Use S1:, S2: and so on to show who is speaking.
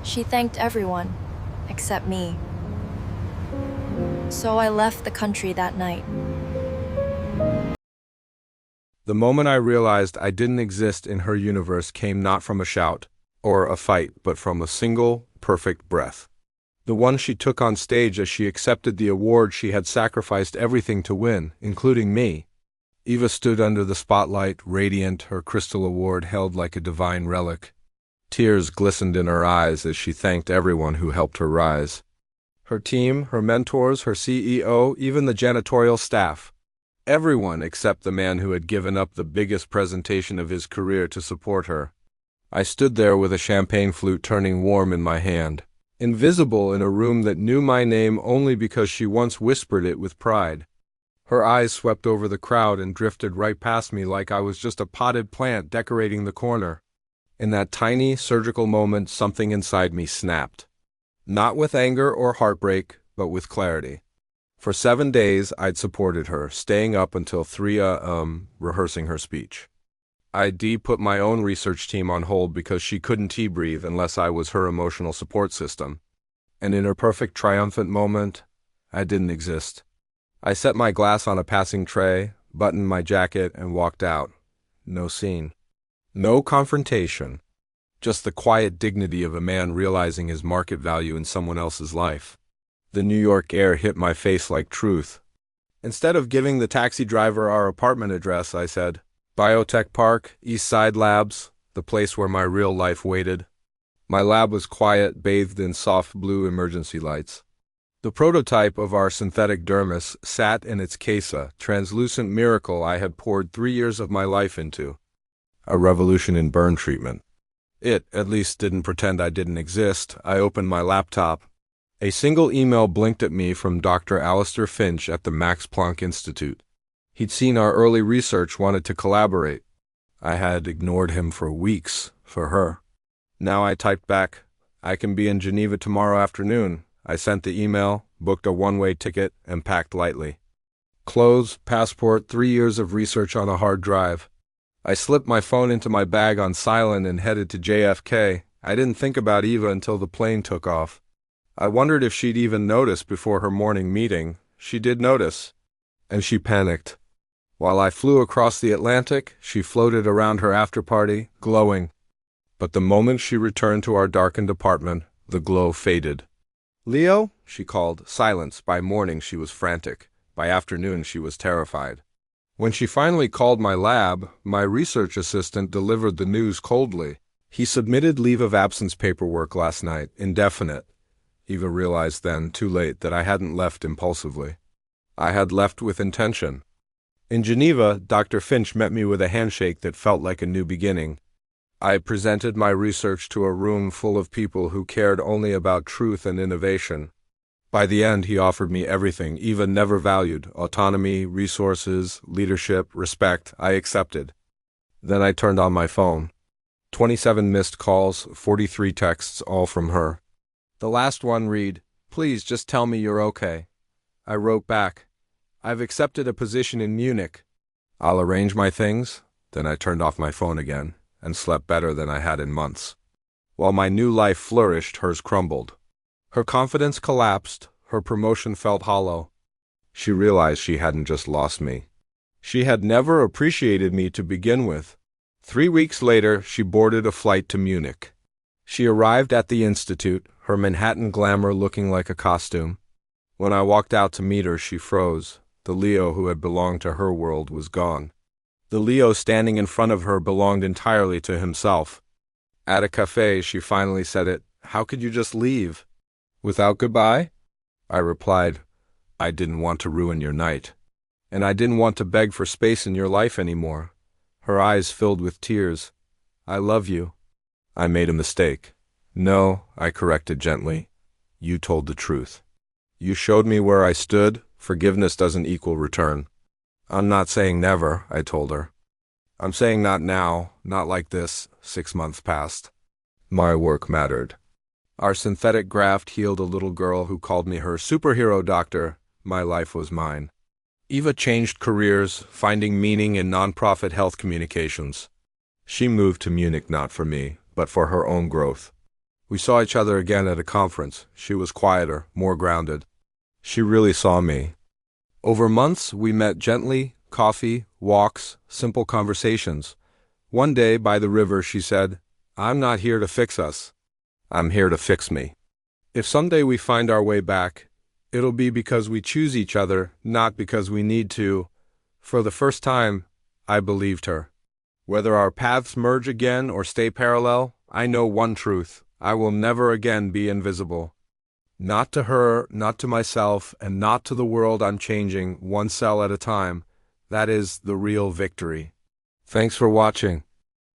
S1: She thanked everyone, except me. So I left the country that night.
S2: The moment I realized I didn't exist in her universe came not from a shout or a fight, but from a single, perfect breath. The one she took on stage as she accepted the award she had sacrificed everything to win, including me. Eva stood under the spotlight, radiant, her crystal award held like a divine relic. Tears glistened in her eyes as she thanked everyone who helped her rise. Her team, her mentors, her CEO, even the janitorial staff. Everyone except the man who had given up the biggest presentation of his career to support her. I stood there with a champagne flute turning warm in my hand, invisible in a room that knew my name only because she once whispered it with pride. Her eyes swept over the crowd and drifted right past me like I was just a potted plant decorating the corner. In that tiny, surgical moment, something inside me snapped. Not with anger or heartbreak, but with clarity. For 7 days, I'd supported her, staying up until 3 rehearsing her speech. I'd put my own research team on hold because she couldn't breathe unless I was her emotional support system. And in her perfect triumphant moment, I didn't exist. I set my glass on a passing tray, buttoned my jacket, and walked out. No scene. No confrontation. Just the quiet dignity of a man realizing his market value in someone else's life. The New York air hit my face like truth. Instead of giving the taxi driver our apartment address, I said, Biotech Park, East Side Labs, the place where my real life waited. My lab was quiet, bathed in soft blue emergency lights. The prototype of our synthetic dermis sat in its case, a translucent miracle I had poured 3 years of my life into. A revolution in burn treatment. It, at least, didn't pretend I didn't exist. I opened my laptop. A single email blinked at me from Dr. Alistair Finch at the Max Planck Institute. He'd seen our early research, wanted to collaborate. I had ignored him for weeks, for her. Now I typed back, I can be in Geneva tomorrow afternoon. I sent the email, booked a one-way ticket, and packed lightly. Clothes, passport, 3 years of research on a hard drive. I slipped my phone into my bag on silent and headed to JFK. I didn't think about Eva until the plane took off. I wondered if she'd even notice before her morning meeting. She did notice, and she panicked. While I flew across the Atlantic, she floated around her after-party, glowing. But the moment she returned to our darkened apartment, the glow faded. Leo, she called. Silence. By morning she was frantic. By afternoon she was terrified. When she finally called my lab, my research assistant delivered the news coldly. He submitted leave of absence paperwork last night, indefinite. Eva realized then, too late, that I hadn't left impulsively. I had left with intention. In Geneva, Dr. Finch met me with a handshake that felt like a new beginning. I presented my research to a room full of people who cared only about truth and innovation. By the end, he offered me everything Eva never valued: autonomy, resources, leadership, respect. I accepted. Then I turned on my phone. 27 missed calls, 43 texts, all from her. The last one read, "Please just tell me you're okay." I wrote back, "I've accepted a position in Munich. I'll arrange my things." Then I turned off my phone again and slept better than I had in months. While my new life flourished, hers crumbled. Her confidence collapsed, her promotion felt hollow. She realized she hadn't just lost me. She had never appreciated me to begin with. 3 weeks later, she boarded a flight to Munich. She arrived at the Institute, her Manhattan glamour looking like a costume. When I walked out to meet her, she froze. The Leo who had belonged to her world was gone. The Leo standing in front of her belonged entirely to himself. At a cafe, she finally said it. "How could you just leave? Without goodbye?" I replied, "I didn't want to ruin your night. And I didn't want to beg for space in your life anymore." Her eyes filled with tears. "I love you." I made a mistake. "No," I corrected gently. "You told the truth. You showed me where I stood. Forgiveness doesn't equal return." "I'm not saying never," I told her. "I'm saying not now, not like this." 6 months passed. My work mattered. Our synthetic graft healed a little girl who called me her superhero doctor. My life was mine. Eva changed careers, finding meaning in nonprofit health communications. She moved to Munich not for me, but for her own growth. We saw each other again at a conference. She was quieter, more grounded. She really saw me. Over months, we met gently, coffee, walks, simple conversations. One day, by the river, she said, "I'm not here to fix us. I'm here to fix me. If someday we find our way back, it'll be because we choose each other, not because we need to." For the first time, I believed her. Whether our paths merge again or stay parallel, I know one truth. I will never again be invisible. Not to her, not to myself, and not to the world I'm changing, one cell at a time. That is the real victory. Thanks for watching.